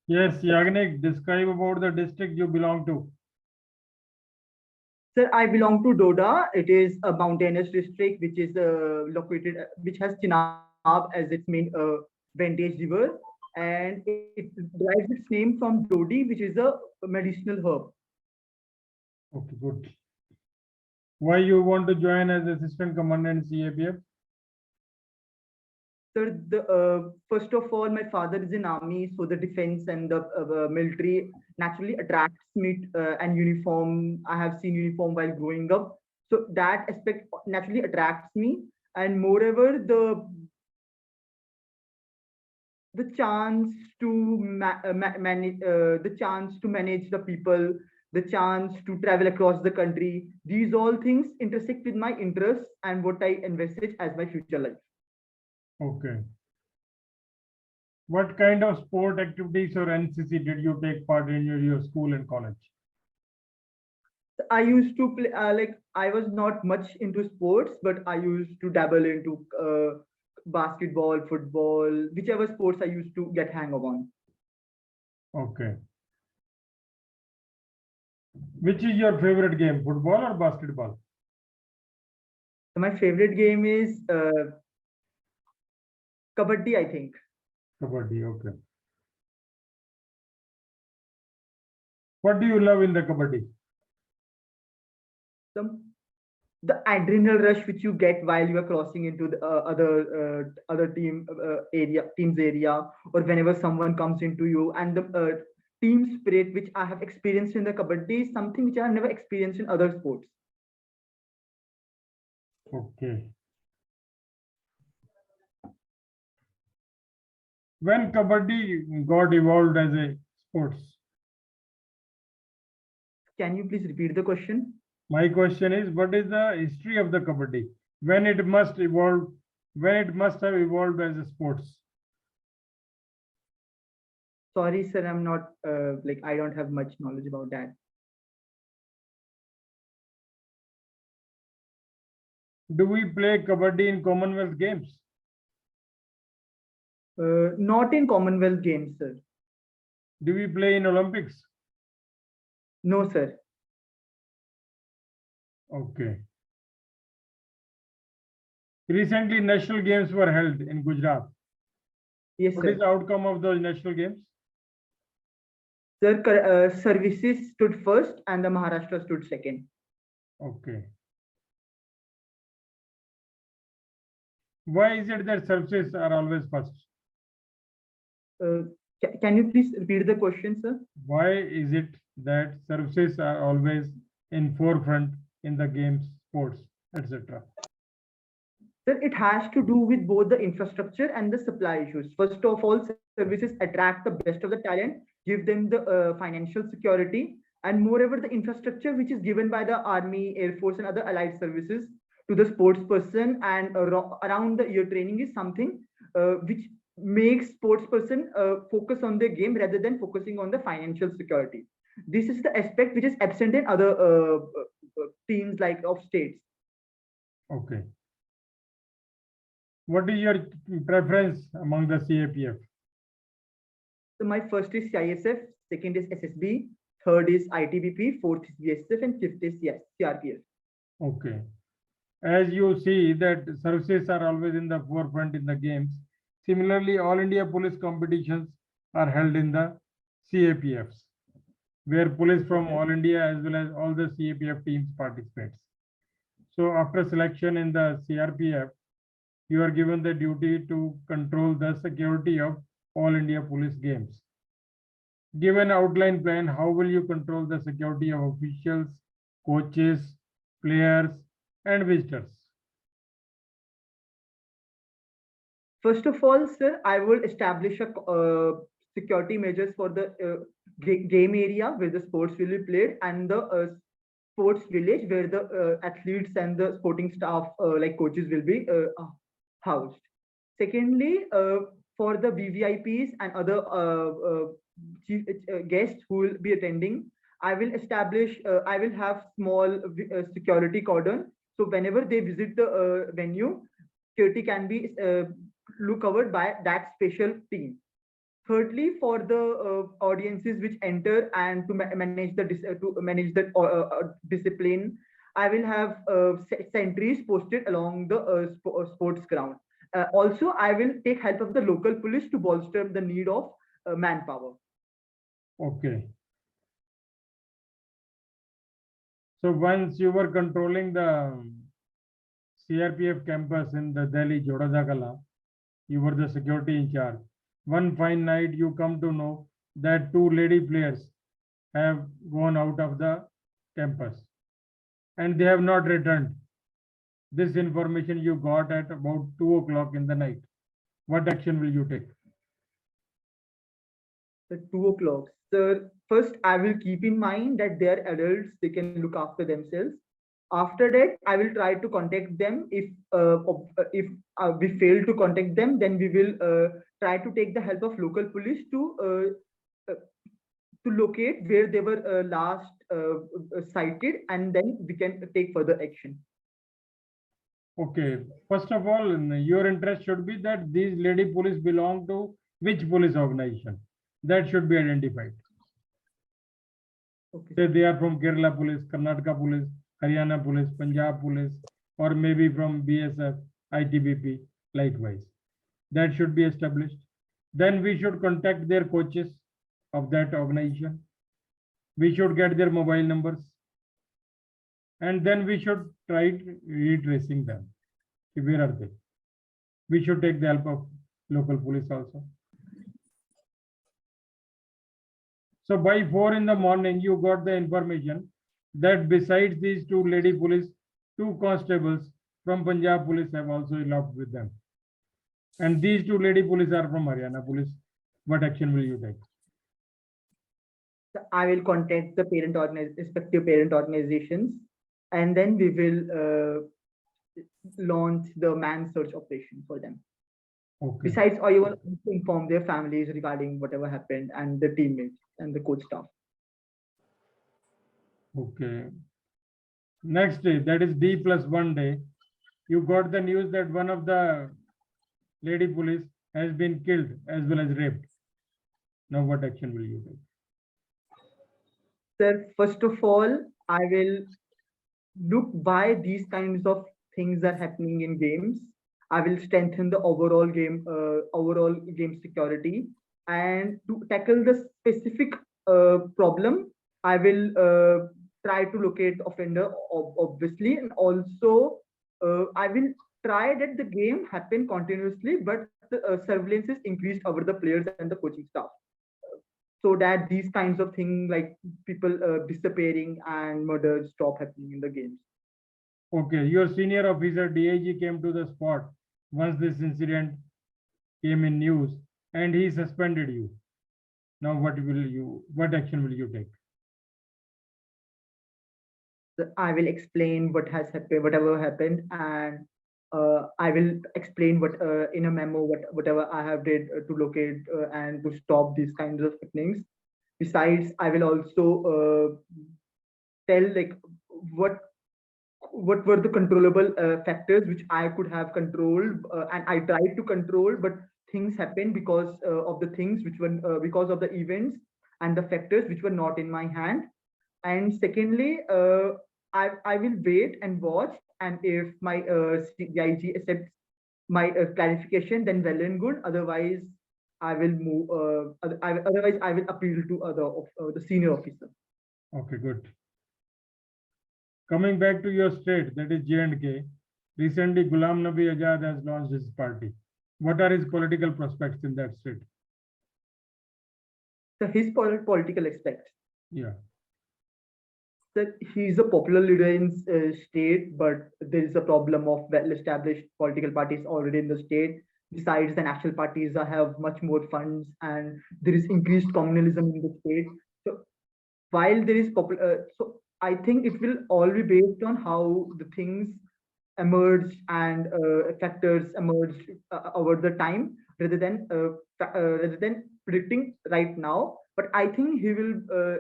Yes, Yagnik, describe about the district you belong to. Sir, I belong to Doda. It is a mountainous district which is located, which has Chenab as its main vintage river, and it derives its name from Dodi, which is a medicinal herb. Okay, good. Why you want to join as assistant commander in CAPF? Sir, first of all, my father is in army, so the defense and the military naturally attracts me, and uniform. I have seen uniform while growing up, so that aspect naturally attracts me. And moreover, the chance to manage the chance to manage the people, the chance to travel across the country. These all things intersect with my interests and what I envisage as my future life. Okay. What kind of sport activities or NCC did you take part in your school and college? I used to play, like, I was not much into sports, but I used to dabble into basketball, football, whichever sports I used to get hang of on. Okay. Which is your favorite game, football or basketball? So my favorite game is kabaddi, I think. Kabaddi, okay. What do you love in the kabaddi? The, the adrenal rush which you get while you are crossing into the other team's area, or whenever someone comes into you, and the team spirit which I have experienced in the kabaddi is something which I have never experienced in other sports. Okay. When kabaddi got evolved as a sports? Can you please repeat the question? My question is, what is the history of the kabaddi? When it must evolve, when it must have evolved as a sports? Sorry, sir, I'm not like, I don't have much knowledge about that. Do we play kabaddi in Commonwealth Games? Not in Commonwealth Games, sir. Do we play in Olympics? No, sir. Okay. Recently, national games were held in Gujarat. Yes, What is sir. the outcome of those national games? Sir, services stood first and the Maharashtra stood second. Okay. Why is it that services are always first? Can you please repeat the question, sir? Why is it that services are always in forefront in the games, sports, etc.? Sir, it has to do with both the infrastructure and the supply issues. First of all, services attract the best of the talent, give them the financial security, and moreover, the infrastructure which is given by the Army, Air Force, and other allied services to the sports person and around the year training is something which makes sports person focus on their game rather than focusing on the financial security. This is the aspect which is absent in other teams like of states. Okay. What is your preference among the CAPF? So my first is CISF, second is SSB, third is ITBP, fourth is BSF, and fifth is CRPF. Okay. As you see that services are always in the forefront in the games. Similarly, All India police competitions are held in the CAPFs, where police from all India as well as all the CAPF teams participates. So after selection in the CRPF, you are given the duty to control the security of all India police games. Give an outline plan. How will you control the security of officials, coaches, players, and visitors? First of all, sir, I will establish a security measures for the game area where the sports will be played, and the sports village where the athletes and the sporting staff like coaches will be housed. Secondly, for the VVIPs and other guests who will be attending, I will establish, I will have small security cordon. So whenever they visit the venue, security can be look covered by that special team. Thirdly, for the audiences which enter and to manage the discipline, I will have sentries posted along the sports ground. Also, I will take help of the local police to bolster the need of manpower. Okay. So once you were controlling the CRPF campus in the Delhi Jodhadagala, you were the security in charge. One fine night, you come to know that two lady players have gone out of the campus and they have not returned. This information you got at about 2 o'clock in the night. What action will you take? At 2 o'clock. Sir, first I will keep in mind that they are adults, they can look after themselves. After that, I will try to contact them. If we fail to contact them, then we will try to take the help of local police to locate where they were last sighted, and then we can take further action. Okay, first of all, your interest should be that these lady police belong to which police organization. That should be identified. Okay. Say they are from Kerala police, Karnataka police, Haryana police, Punjab police, or maybe from BSF, ITBP, likewise. That should be established. Then we should contact their coaches of that organization. We should get their mobile numbers. And then we should try retracing them. Where are they? We should take the help of local police also. So by 4 in the morning, you got the information that besides these two lady police, two constables from Punjab police have also eloped with them. And these two lady police are from Haryana police. What action will you take? I will contact the respective parent organizations, and then we will launch the man search operation for them. Okay. Besides, I will also inform their families regarding whatever happened and the teammates and the coach staff. Okay. Next day, that is D+1 day, you got the news that one of the lady police has been killed as well as raped. Now what action will you take? Sir, first of all, I will look why these kinds of things are happening in games. I will strengthen the overall game security, and to tackle the specific problem, I will try to locate the offender, obviously, and also I will try that the game happen continuously, but the surveillance is increased over the players and the coaching staff, so that these kinds of things like people disappearing and murders stop happening in the games. Okay, your senior officer DIG came to the spot once this incident came in news and he suspended you. Now what action will you take? I will explain what has happened, whatever happened, and I will explain what in a memo whatever I have did to locate and to stop these kinds of happenings. Besides, I will also tell like what were the controllable factors which I could have controlled, and I tried to control, but things happened because of the things which were because of the events and the factors which were not in my hand. And secondly, I will wait and watch, and if my CIG accepts my clarification, then well and good. Otherwise, I will move. Otherwise, I will appeal to the senior officer. Okay, good. Coming back to your state, that is J&K, recently Ghulam Nabi Azad has launched his party. What are his political prospects in that state? So his political aspects. Yeah. That he's a popular leader in state, but there is a problem of well-established political parties already in the state. Besides, the national parties have much more funds, and there is increased communalism in the state. So while there is so I think it will all be based on how the things emerge and factors emerge over the time, rather than predicting right now. But I think he will,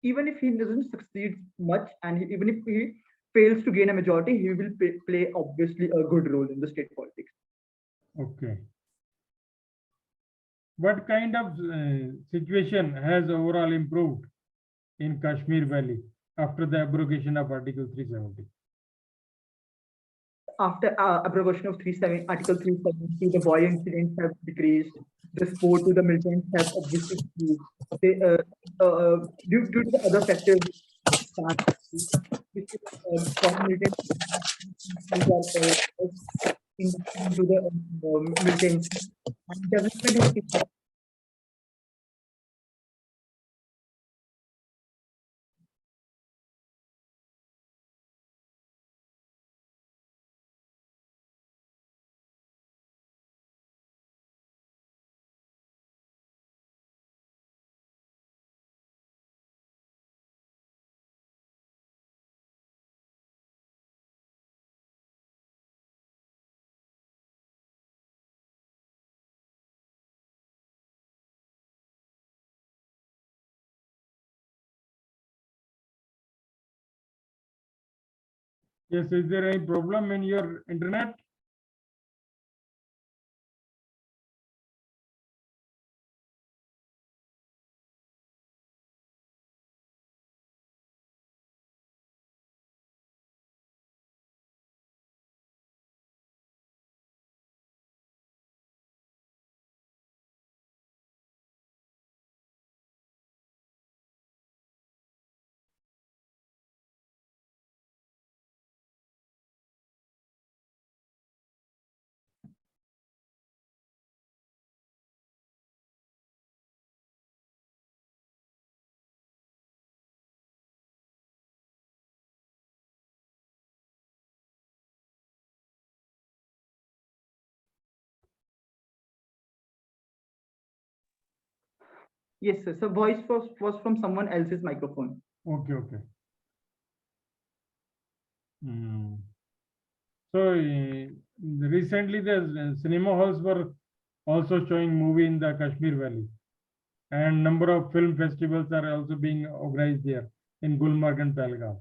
even if he doesn't succeed much, and even if he fails to gain a majority, he will play obviously a good role in the state politics. Okay. What kind of situation has overall improved in Kashmir Valley after the abrogation of Article 370? After abrogation of Article 370, the violent incidents have decreased. The support to the militants have obviously decreased. Due to the other factors, strong militants into the militants, and development has picked up. Yes, is there any problem in your internet? Yes, sir. So voice was from someone else's microphone. Okay, okay. Hmm. So recently the cinema halls were also showing movie in the Kashmir Valley, and number of film festivals are also being organized there in Gulmarg and Pahalgam,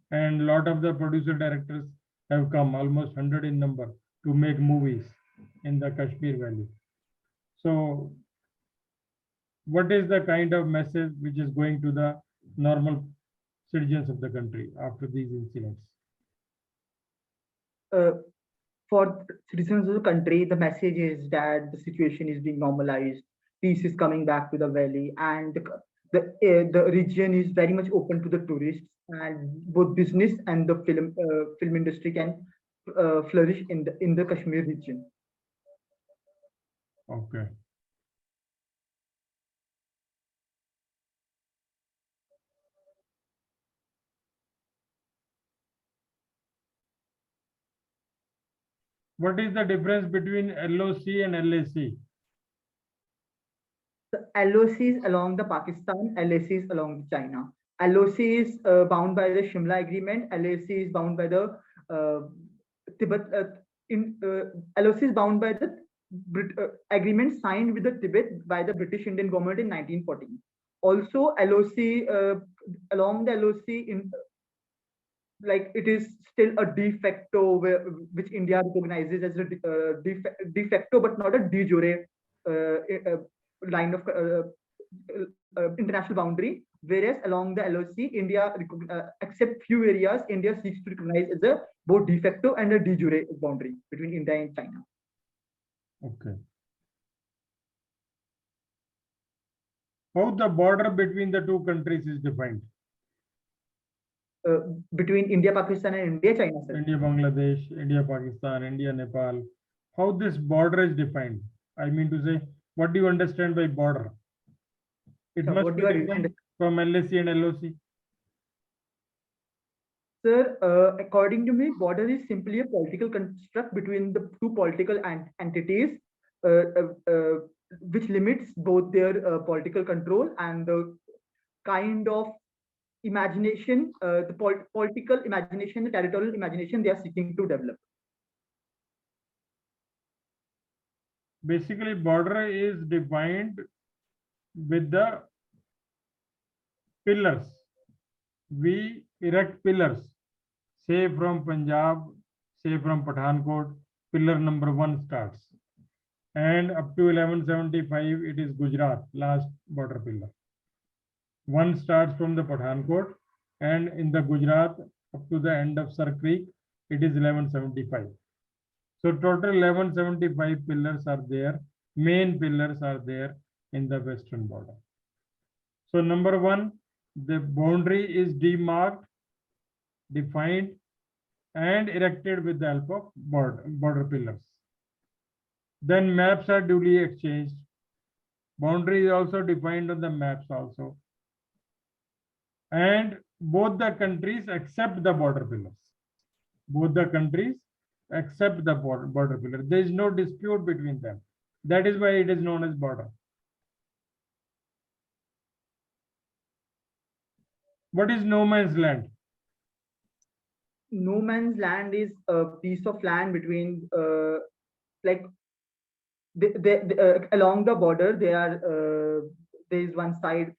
and lot of the producer directors have come, almost 100 in number, to make movies in the Kashmir Valley. So what is the kind of message which is going to the normal citizens of the country after these incidents? For citizens of the country, the message is that the situation is being normalized, peace is coming back to the valley, and the region is very much open to the tourists, and both business and the film industry can flourish in the Kashmir region. Okay. What is the difference between LOC and LAC? The LOCs along the Pakistan, LACs along the China. LOC is bound by the Shimla Agreement. LAC is bound by the Tibet. LOC is bound by the agreement signed with the Tibet by the British Indian government in 1914. Also, LOC along the LOC in like it is still a de facto which India recognizes as a de facto, but not a de jure line of international boundary. Whereas along the LOC, India, except few areas, India seeks to recognize as a both de facto and a de jure boundary between India and China. Okay. How the border between the two countries is defined? Between India, Pakistan, and India, China, sir. India, Bangladesh, India, Pakistan, India, Nepal. How this border is defined? I mean to say, what do you understand by border? It So must be different from LAC and LOC. Sir, according to me, border is simply a political construct between the two political entities, uh, which limits both their political control and the kind of imagination, the political imagination, the territorial imagination they are seeking to develop. Basically, border is defined with the pillars. We erect pillars, say from Punjab, say from Pathankot, pillar number 1 starts. and up to 1175 it is Gujarat, last border pillar. One starts from the Pathankot, and in the Gujarat up to the end of Sar Creek it is 1175. So total 1175 pillars are there, main pillars are there in the western border. So number one, the boundary is demarked, defined, and erected with the help of border pillars. Then maps are duly exchanged. Boundary is also defined on the maps also. And both the countries accept the border pillars. Both the countries accept the border pillar. There is no dispute between them. That is why it is known as border. What is no man's land? No man's land is a piece of land between like along the border there is one side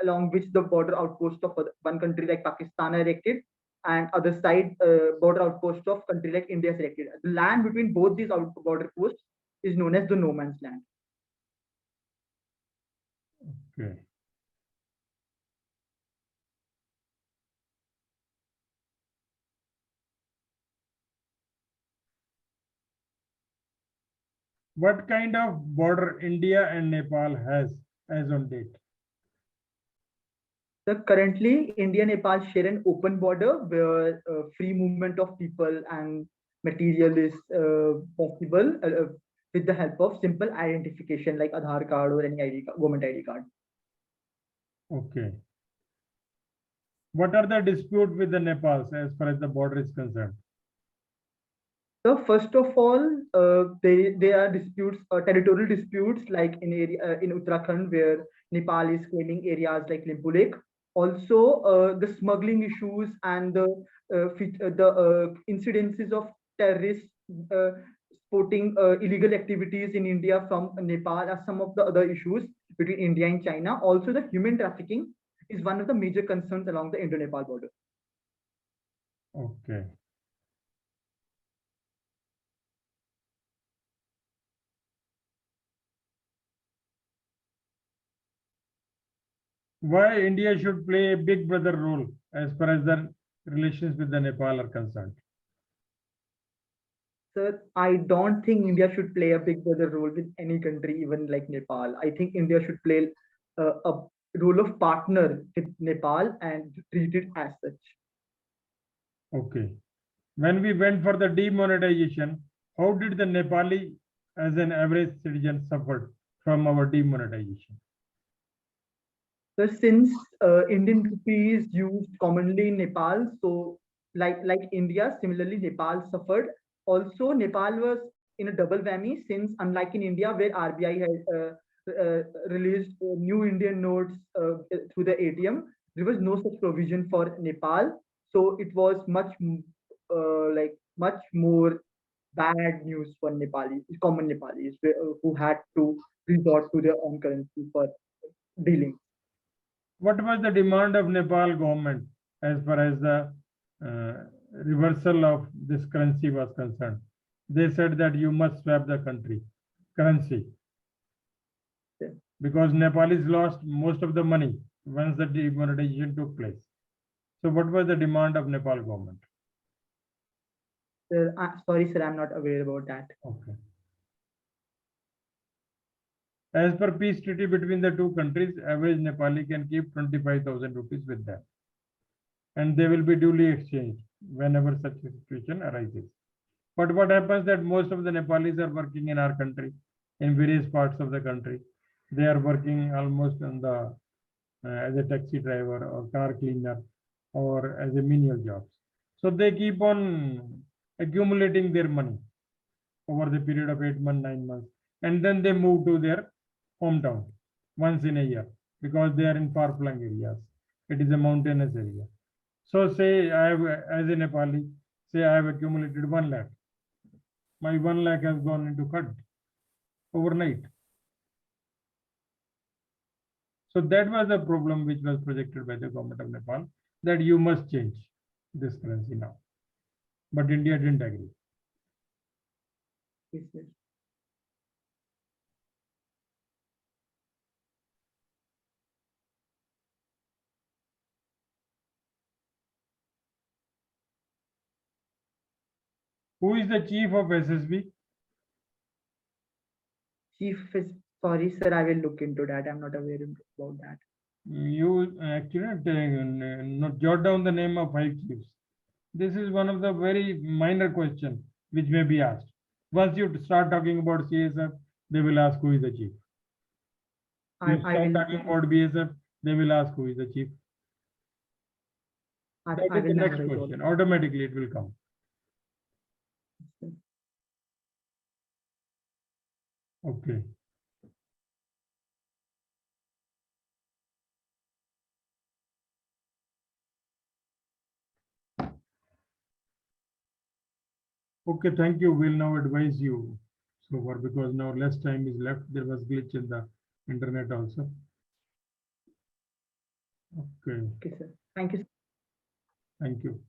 along which the border outpost of one country like Pakistan are erected, and other side border outpost of country like India is erected. The land between both these border posts is known as the no man's land. Okay. What kind of border India and Nepal has as on date? So currently, India and Nepal share an open border where free movement of people and material is possible with the help of simple identification like Aadhaar card or any government ID card. Okay. What are the disputes with the Nepal as far as the border is concerned? So first of all, there are disputes, territorial disputes like in area in Uttarakhand where Nepal is claiming areas like Limpu Lake. Also, the smuggling issues and the incidences of terrorists uh, supporting illegal activities in India from Nepal are some of the other issues between India and China. Also, the human trafficking is one of the major concerns along the Indo-Nepal border. Okay. Why India should play a big brother role as far as the relations with the Nepal are concerned? Sir, I don't think India should play a big brother role with any country, even like Nepal. I think India should play a role of partner with Nepal and treat it as such. Okay. When we went for the demonetization, how did the Nepali as an average citizen suffered from our demonetization? So since Indian rupee is used commonly in Nepal, so like India, similarly Nepal suffered. Also, Nepal was in a double whammy since unlike in India where RBI had released new Indian notes through the ATM, there was no such provision for Nepal. So it was much more bad news for Nepalis, common Nepalis, who had to resort to their own currency for dealing. What was the demand of Nepal government as far as the reversal of this currency was concerned? They said that you must swap the currency, because Nepalis lost most of the money once the demonetization took place. So what was the demand of Nepal government? Sir, sorry, sir, I'm not aware about that. Okay. As per peace treaty between the two countries, average Nepali can keep 25,000 rupees with them, and they will be duly exchanged whenever such a situation arises. But what happens that most of the Nepalis are working in our country, in various parts of the country. They are working almost on the as a taxi driver or car cleaner or as a menial jobs. So they keep on accumulating their money over the period of 8 months, 9 months, and then they move to their hometown once in a year because they are in far-flung areas. It is a mountainous area. So say I have, as a Nepali, say I have accumulated 1 lakh. My 1 lakh has gone into cut overnight. So that was the problem which was projected by the government of Nepal, that you must change this currency now. But India didn't agree. Yes, yes. Who is the chief of SSB? Chief is, sorry, sir, I will look into that. I'm not aware about that. You actually not jot down the name of 5 chiefs. This is one of the very minor question which may be asked. Once you start talking about CSF, they will ask who is the chief. You I start will, talking about BSF, they will ask who is the chief. That I is the will next memorize all. question. Automatically it will come. Okay. Okay, thank you. We'll now advise you so far because now less time is left. There was glitch in the internet also. Okay, Okay, sir. Thank you. thank you.